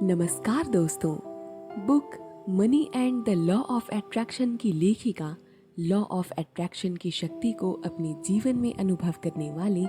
नमस्कार दोस्तों। Book money and the law of attraction की लेखिका लॉ ऑफ अट्रैक्शन की शक्ति को अपने जीवन में अनुभव करने वाली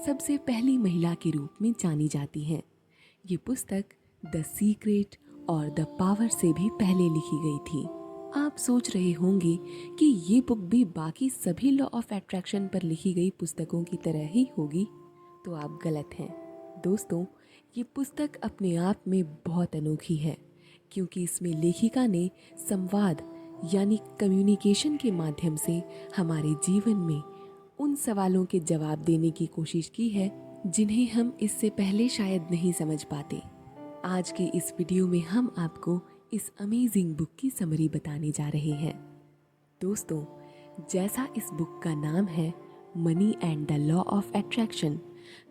सबसे पहली महिला के रूप में जानी जाती हैं। ये पुस्तक द सीक्रेट और द पावर से भी पहले लिखी गई थी। आप सोच रहे होंगे कि ये बुक भी बाकी सभी लॉ ऑफ अट्रैक्शन पर लिखी गई पुस्तकों की तरह ही होगी, तो आप गलत हैं। दोस्तों, ये पुस्तक अपने आप में बहुत अनोखी है क्योंकि इसमें लेखिका ने संवाद यानी कम्युनिकेशन के माध्यम से हमारे जीवन में उन सवालों के जवाब देने की कोशिश की है जिन्हें हम इससे पहले शायद नहीं समझ पाते। आज के इस वीडियो में हम आपको इस अमेजिंग बुक की समरी बताने जा रहे हैं। दोस्तों, जैसा इस बुक का नाम है money and the law of attraction,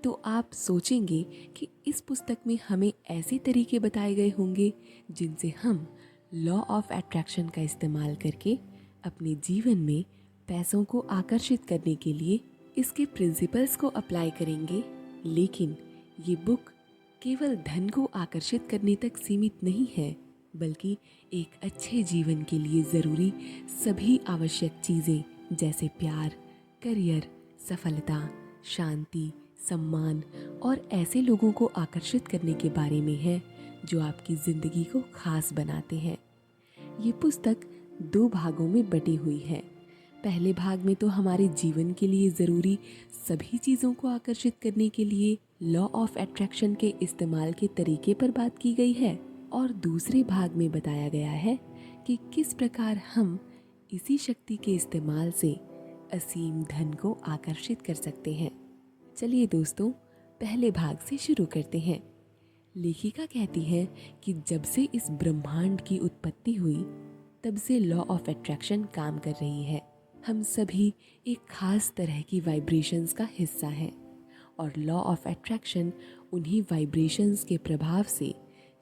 तो आप सोचेंगे कि इस पुस्तक में हमें ऐसे तरीके बताए गए होंगे जिनसे हम लॉ ऑफ अट्रैक्शन का इस्तेमाल करके अपने जीवन में पैसों को आकर्षित करने के लिए इसके प्रिंसिपल्स को अप्लाई करेंगे। लेकिन ये बुक केवल धन को आकर्षित करने तक सीमित नहीं है, बल्कि एक अच्छे जीवन के लिए ज़रूरी सभी आवश्यक चीज़ें जैसे प्यार, करियर, सफलता, शांति, सम्मान और ऐसे लोगों को आकर्षित करने के बारे में है जो आपकी ज़िंदगी को खास बनाते हैं। ये पुस्तक 2 भागों में बटी हुई है। पहले भाग में तो हमारे जीवन के लिए ज़रूरी सभी चीज़ों को आकर्षित करने के लिए लॉ ऑफ अट्रैक्शन के इस्तेमाल के तरीके पर बात की गई है, और दूसरे भाग में बताया गया है कि किस प्रकार हम इसी शक्ति के इस्तेमाल से असीम धन को आकर्षित कर सकते हैं। चलिए दोस्तों, पहले भाग से शुरू करते हैं। लेखिका कहती है कि जब से इस ब्रह्मांड की उत्पत्ति हुई तब से लॉ ऑफ अट्रैक्शन काम कर रही है। हम सभी एक खास तरह की वाइब्रेशंस का हिस्सा हैं और लॉ ऑफ अट्रैक्शन उन्हीं वाइब्रेशंस के प्रभाव से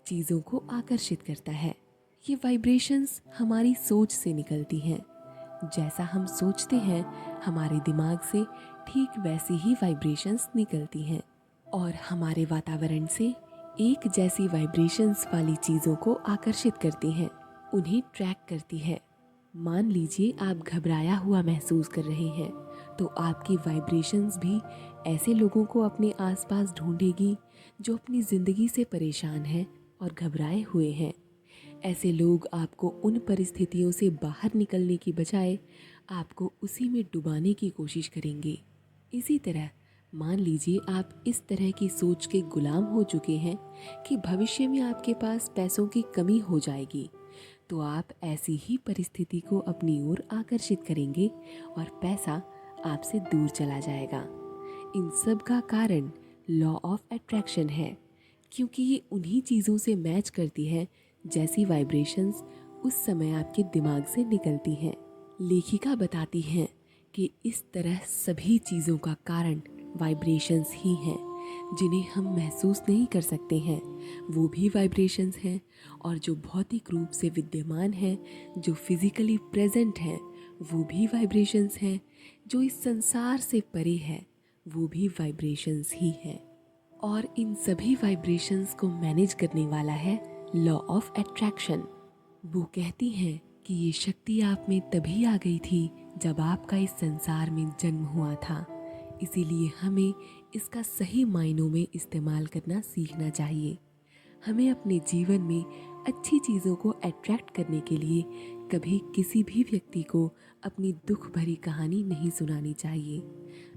चीज़ों को आकर्षित करता है। ये वाइब्रेशंस हमारी सोच से निकलती हैं। जैसा हम सोचते हैं, हमारे दिमाग से ठीक वैसी ही वाइब्रेशंस निकलती हैं और हमारे वातावरण से एक जैसी वाइब्रेशंस वाली चीज़ों को आकर्षित करती हैं, उन्हें ट्रैक करती है। मान लीजिए आप घबराया हुआ महसूस कर रहे हैं, तो आपकी वाइब्रेशंस भी ऐसे लोगों को अपने आसपास ढूंढेगी जो अपनी ज़िंदगी से परेशान हैं और घबराए हुए हैं। ऐसे लोग आपको उन परिस्थितियों से बाहर निकलने की बजाय आपको उसी में डुबाने की कोशिश करेंगे। इसी तरह मान लीजिए आप इस तरह की सोच के गुलाम हो चुके हैं कि भविष्य में आपके पास पैसों की कमी हो जाएगी, तो आप ऐसी ही परिस्थिति को अपनी ओर आकर्षित करेंगे और पैसा आपसे दूर चला जाएगा। इन सब का कारण लॉ ऑफ अट्रैक्शन है, क्योंकि ये उन्हीं चीज़ों से मैच करती है जैसी वाइब्रेशंस उस समय आपके दिमाग से निकलती हैं। लेखिका बताती हैं कि इस तरह सभी चीज़ों का कारण वाइब्रेशंस ही हैं, जिन्हें हम महसूस नहीं कर सकते हैं वो भी वाइब्रेशंस हैं, और जो भौतिक रूप से विद्यमान हैं, जो फिजिकली प्रेजेंट हैं, वो भी वाइब्रेशंस हैं, जो इस संसार से परे है वो भी वाइब्रेशंस ही हैं। और इन सभी वाइब्रेशंस को मैनेज करने वाला है लॉ ऑफ अट्रैक्शन। वो कहती हैं कि ये शक्ति आप में तभी आ गई थी जब आपका इस संसार में जन्म हुआ था, इसीलिए हमें इसका सही मायनों में इस्तेमाल करना सीखना चाहिए। हमें अपने जीवन में अच्छी चीज़ों को अट्रैक्ट करने के लिए कभी किसी भी व्यक्ति को अपनी दुख भरी कहानी नहीं सुनानी चाहिए।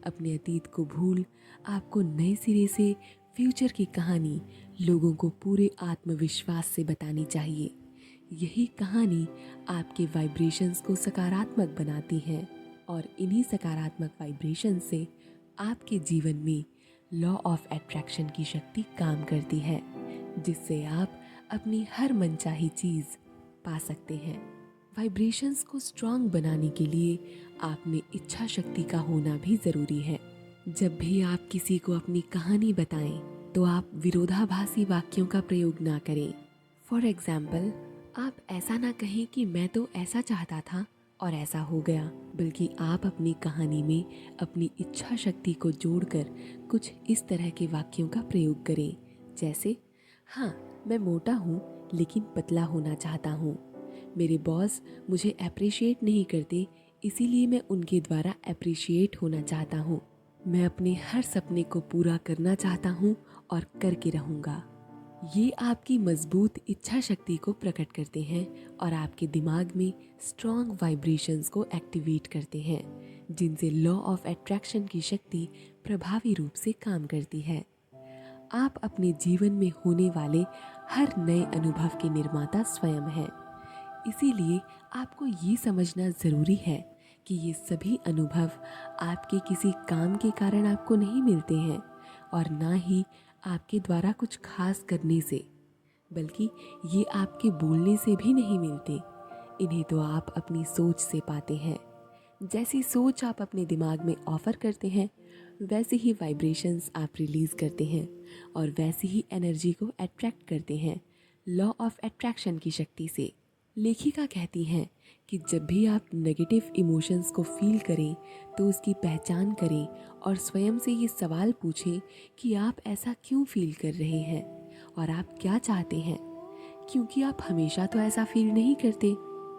अपने अतीत को भूल आपको नए सिरे से फ्यूचर की कहानी लोगों को पूरे आत्मविश्वास से बतानी चाहिए। यही कहानी आपके वाइब्रेशंस को सकारात्मक बनाती है और इन्हीं सकारात्मक वाइब्रेशन से आपके जीवन में लॉ ऑफ अट्रैक्शन की शक्ति काम करती है, जिससे आप अपनी हर मनचाही चीज़ पा सकते हैं। वाइब्रेशंस को स्ट्रांग बनाने के लिए आप में इच्छा शक्ति का होना भी ज़रूरी है। जब भी आप किसी को अपनी कहानी बताएं, तो आप विरोधाभासी वाक्यों का प्रयोग ना करें। फॉर एग्जाम्पल, आप ऐसा ना कहें कि मैं तो ऐसा चाहता था और ऐसा हो गया, बल्कि आप अपनी कहानी में अपनी इच्छा शक्ति को जोड़कर कुछ इस तरह के वाक्यों का प्रयोग करें, जैसे हाँ, मैं मोटा हूँ लेकिन पतला होना चाहता हूँ। मेरे बॉस मुझे अप्रिशिएट नहीं करते, इसीलिए मैं उनके द्वारा अप्रिशिएट होना चाहता हूँ। मैं अपने हर सपने को पूरा करना चाहता हूँ और करके रहूँगा। ये आपकी मजबूत इच्छा शक्ति को प्रकट करते हैं और आपके दिमाग में स्ट्रॉन्ग वाइब्रेशंस को एक्टिवेट करते हैं, जिनसे लॉ ऑफ अट्रैक्शन की शक्ति प्रभावी रूप से काम करती है। आप अपने जीवन में होने वाले हर नए अनुभव के निर्माता स्वयं हैं। इसीलिए आपको ये समझना ज़रूरी है कि ये सभी अनुभव आपके किसी काम के कारण आपको नहीं मिलते हैं और ना ही आपके द्वारा कुछ खास करने से, बल्कि ये आपके बोलने से भी नहीं मिलते। इन्हें तो आप अपनी सोच से पाते हैं। जैसी सोच आप अपने दिमाग में ऑफर करते हैं, वैसे ही वाइब्रेशंस आप रिलीज करते हैं और वैसी ही एनर्जी को अट्रैक्ट करते हैं लॉ ऑफ अट्रैक्शन की शक्ति से। लेखिका कहती हैं कि जब भी आप नेगेटिव इमोशंस को फील करें तो उसकी पहचान करें और स्वयं से ये सवाल पूछें कि आप ऐसा क्यों फील कर रहे हैं और आप क्या चाहते हैं, क्योंकि आप हमेशा तो ऐसा फील नहीं करते।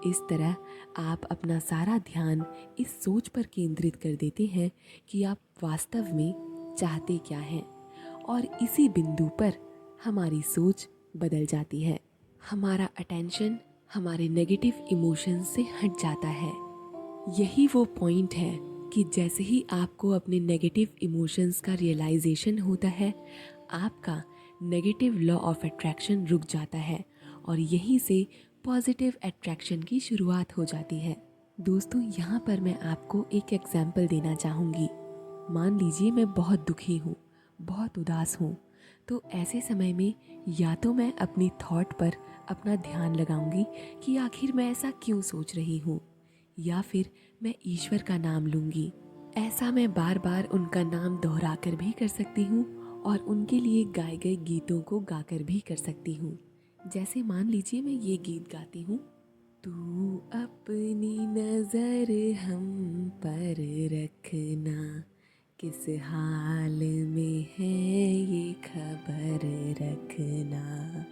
इस तरह आप अपना सारा ध्यान इस सोच पर केंद्रित कर देते हैं कि आप वास्तव में चाहते क्या हैं और इसी बिंदु पर हमारी सोच बदल जाती है। हमारा अटेंशन हमारे नेगेटिव इमोशंस से हट जाता है। यही वो पॉइंट है कि जैसे ही आपको अपने नेगेटिव इमोशंस का रियलाइजेशन होता है, आपका नेगेटिव लॉ ऑफ अट्रैक्शन रुक जाता है और यहीं से पॉजिटिव अट्रैक्शन की शुरुआत हो जाती है। दोस्तों, यहाँ पर मैं आपको एक एग्जाम्पल देना चाहूँगी। मान लीजिए मैं बहुत दुखी हूँ, बहुत उदास हूँ, तो ऐसे समय में या तो मैं अपनी थॉट पर अपना ध्यान लगाऊंगी कि आखिर मैं ऐसा क्यों सोच रही हूँ, या फिर मैं ईश्वर का नाम लूँगी। ऐसा मैं बार बार उनका नाम दोहरा कर भी कर सकती हूँ और उनके लिए गाए गए गीतों को गाकर भी कर सकती हूँ। जैसे मान लीजिए मैं ये गीत गाती हूँ, तू अपनी नजर हम पर रखना, किस हाल में है ये खबर रखना।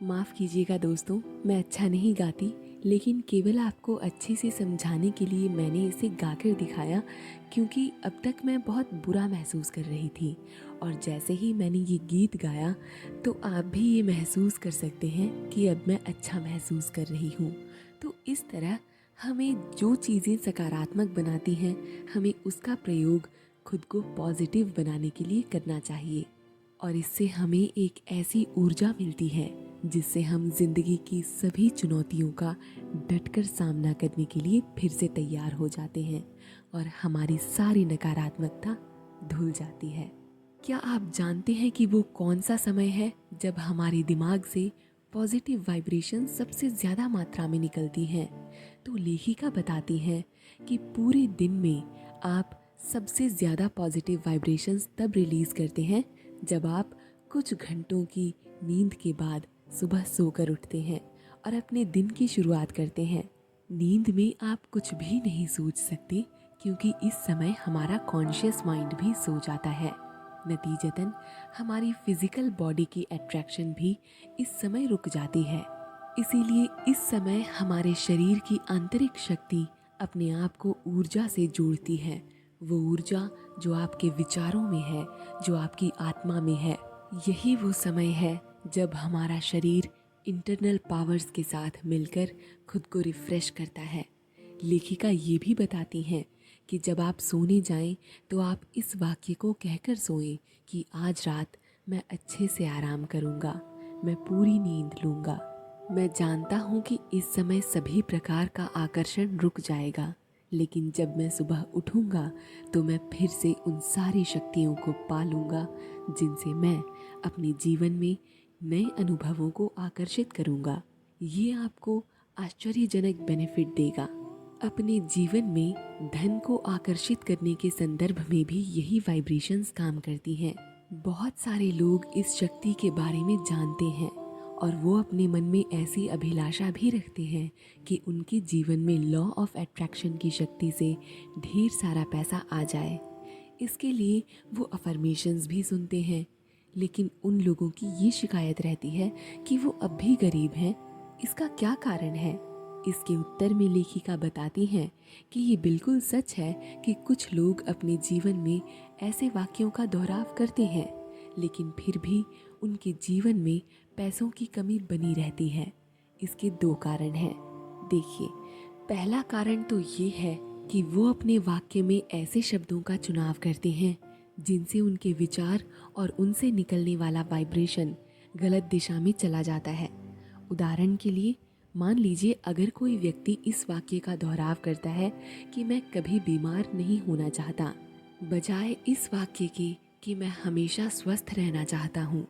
माफ़ कीजिएगा दोस्तों, मैं अच्छा नहीं गाती, लेकिन केवल आपको अच्छे से समझाने के लिए मैंने इसे गाकर दिखाया, क्योंकि अब तक मैं बहुत बुरा महसूस कर रही थी और जैसे ही मैंने ये गीत गाया तो आप भी ये महसूस कर सकते हैं कि अब मैं अच्छा महसूस कर रही हूँ। तो इस तरह हमें जो चीज़ें सकारात्मक बनाती हैं, हमें उसका प्रयोग खुद को पॉजिटिव बनाने के लिए करना चाहिए और इससे हमें एक ऐसी ऊर्जा मिलती है जिससे हम जिंदगी की सभी चुनौतियों का डटकर सामना करने के लिए फिर से तैयार हो जाते हैं और हमारी सारी नकारात्मकता धुल जाती है। क्या आप जानते हैं कि वो कौन सा समय है जब हमारे दिमाग से पॉजिटिव वाइब्रेशन सबसे ज़्यादा मात्रा में निकलती हैं? तो लेखिका बताती हैं कि पूरे दिन में आप सबसे ज़्यादा पॉजिटिव वाइब्रेशंस तब रिलीज़ करते हैं जब आप कुछ घंटों की नींद के बाद सुबह सोकर उठते हैं और अपने दिन की शुरुआत करते हैं। नींद में आप कुछ भी नहीं सोच सकते, क्योंकि इस समय हमारा कॉन्शियस माइंड भी सो जाता है। नतीजतन हमारी फिजिकल बॉडी की अट्रैक्शन भी इस समय रुक जाती है। इसीलिए इस समय हमारे शरीर की आंतरिक शक्ति अपने आप को ऊर्जा से जोड़ती है। वो ऊर्जा जो आपके विचारों में है, जो आपकी आत्मा में है। यही वो समय है जब हमारा शरीर इंटरनल पावर्स के साथ मिलकर खुद को रिफ्रेश करता है। लेखिका ये भी बताती हैं कि जब आप सोने जाएं तो आप इस वाक्य को कहकर सोएं कि आज रात मैं अच्छे से आराम करूंगा, मैं पूरी नींद लूंगा। मैं जानता हूं कि इस समय सभी प्रकार का आकर्षण रुक जाएगा, लेकिन जब मैं सुबह उठूंगा तो मैं फिर से उन सारी शक्तियों को पा लूंगा जिनसे मैं अपने जीवन में नए अनुभवों को आकर्षित करूंगा। ये आपको आश्चर्यजनक बेनिफिट देगा। अपने जीवन में धन को आकर्षित करने के संदर्भ में भी यही वाइब्रेशंस काम करती हैं। बहुत सारे लोग इस शक्ति के बारे में जानते हैं और वो अपने मन में ऐसी अभिलाषा भी रखते हैं कि उनके जीवन में लॉ ऑफ अट्रैक्शन की शक्ति से ढेर सारा पैसा आ जाए। इसके लिए वो अफर्मेशंस भी सुनते हैं, लेकिन उन लोगों की ये शिकायत रहती है कि वो अब भी गरीब हैं। इसका क्या कारण है? इसके उत्तर में लेखिका बताती हैं कि ये बिल्कुल सच है कि कुछ लोग अपने जीवन में ऐसे वाक्यों का दोहराव करते हैं, लेकिन फिर भी उनके जीवन में पैसों की कमी बनी रहती है। इसके दो कारण हैं। देखिए, पहला कारण तो ये है कि वो अपने वाक्य में ऐसे शब्दों का चुनाव करते हैं जिनसे उनके विचार और उनसे निकलने वाला वाइब्रेशन गलत दिशा में चला जाता है। उदाहरण के लिए, मान लीजिए अगर कोई व्यक्ति इस वाक्य का दोहराव करता है कि मैं कभी बीमार नहीं होना चाहता, बजाय इस वाक्य के कि मैं हमेशा स्वस्थ रहना चाहता हूँ,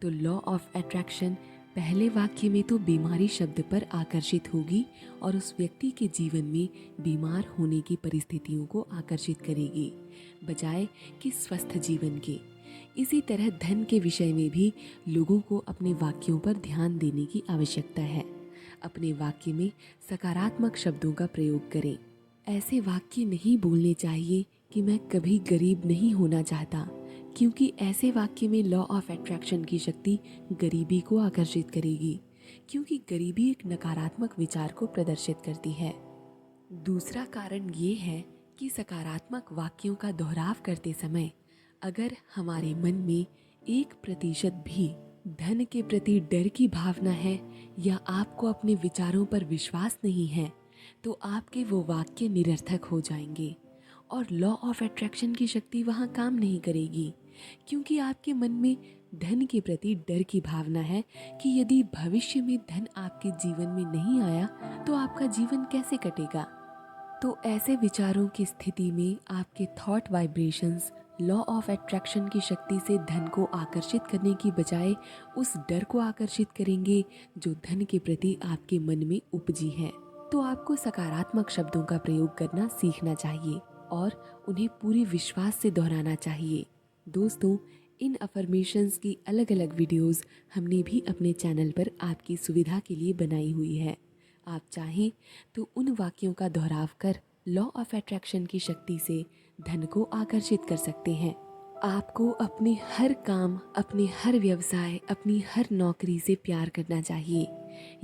तो लॉ ऑफ अट्रैक्शन पहले वाक्य में तो बीमारी शब्द पर आकर्षित होगी और उस व्यक्ति के जीवन में बीमार होने की परिस्थितियों को आकर्षित करेगी, बजाय कि स्वस्थ जीवन के। इसी तरह धन के विषय में भी लोगों को अपने वाक्यों पर ध्यान देने की आवश्यकता है। अपने वाक्य में सकारात्मक शब्दों का प्रयोग करें। ऐसे वाक्य नहीं बोलने चाहिए कि मैं कभी गरीब नहीं होना चाहता, क्योंकि ऐसे वाक्य में लॉ ऑफ अट्रैक्शन की शक्ति गरीबी को आकर्षित करेगी, क्योंकि गरीबी एक नकारात्मक विचार को प्रदर्शित करती है। दूसरा कारण ये है कि सकारात्मक वाक्यों का दोहराव करते समय अगर हमारे मन में 1% भी धन के प्रति डर की भावना है या आपको अपने विचारों पर विश्वास नहीं है, तो आपके वो वाक्य निरर्थक हो जाएंगे और लॉ ऑफ अट्रैक्शन की शक्ति वहाँ काम नहीं करेगी, क्योंकि आपके मन में धन के प्रति डर की भावना है कि यदि भविष्य में धन आपके जीवन में नहीं आया तो आपका जीवन कैसे कटेगा। तो ऐसे विचारों की स्थिति में आपके thought vibrations law of attraction की शक्ति से धन को आकर्षित करने की बजाय उस डर को आकर्षित करेंगे जो धन के प्रति आपके मन में उपजी है। तो आपको सकारात्मक शब्दों का प्रयोग करना सीखना चाहिए और उन्हें पूरे विश्वास से दोहराना चाहिए। दोस्तों, इन अफर्मेशंस की अलग अलग वीडियोस हमने भी अपने चैनल पर आपकी सुविधा के लिए बनाई हुई है। आप चाहें तो उन वाक्यों का दोहराव कर लॉ ऑफ अट्रैक्शन की शक्ति से धन को आकर्षित कर सकते हैं। आपको अपने हर काम, अपने हर व्यवसाय, अपनी हर नौकरी से प्यार करना चाहिए।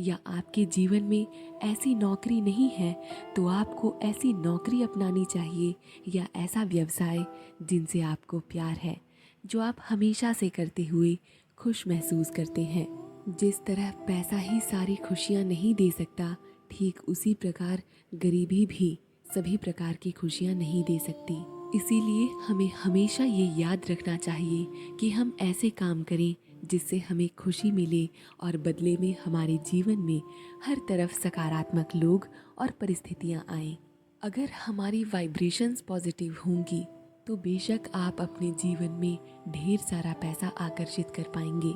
या आपके जीवन में ऐसी नौकरी नहीं है तो आपको ऐसी नौकरी अपनानी चाहिए या ऐसा व्यवसाय जिनसे आपको प्यार है, जो आप हमेशा से करते हुए खुश महसूस करते हैं। जिस तरह पैसा ही सारी खुशियाँ नहीं दे सकता, ठीक उसी प्रकार गरीबी भी सभी प्रकार की खुशियाँ नहीं दे सकती। इसीलिए हमें हमेशा ये याद रखना चाहिए कि हम ऐसे काम करें जिससे हमें खुशी मिले और बदले में हमारे जीवन में हर तरफ सकारात्मक लोग और परिस्थितियाँ आएं। अगर हमारी वाइब्रेशंस पॉजिटिव होंगी तो बेशक आप अपने जीवन में ढेर सारा पैसा आकर्षित कर पाएंगे।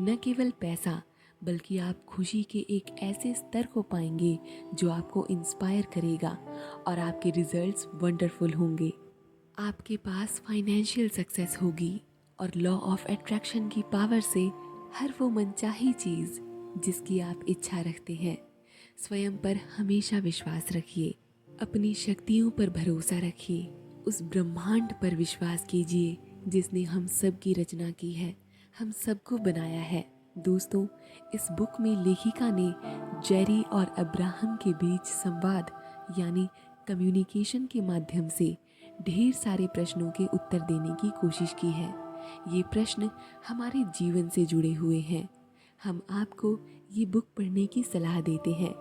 न केवल पैसा, बल्कि आप खुशी के एक ऐसे स्तर को पाएंगे जो आपको इंस्पायर करेगा और आपके रिजल्ट्स वंडरफुल होंगे। आपके पास फाइनेंशियल सक्सेस होगी और लॉ ऑफ अट्रैक्शन की पावर से हर वो मनचाही चीज़ जिसकी आप इच्छा रखते हैं। स्वयं पर हमेशा विश्वास रखिए, अपनी शक्तियों पर भरोसा रखिए, उस ब्रह्मांड पर विश्वास कीजिए जिसने हम सब की रचना की है, हम सबको बनाया है। दोस्तों, इस बुक में लेखिका ने जेरी और अब्राहम के बीच संवाद यानी कम्युनिकेशन के माध्यम से ढेर सारे प्रश्नों के उत्तर देने की कोशिश की है। ये प्रश्न हमारे जीवन से जुड़े हुए हैं। हम आपको ये बुक पढ़ने की सलाह देते हैं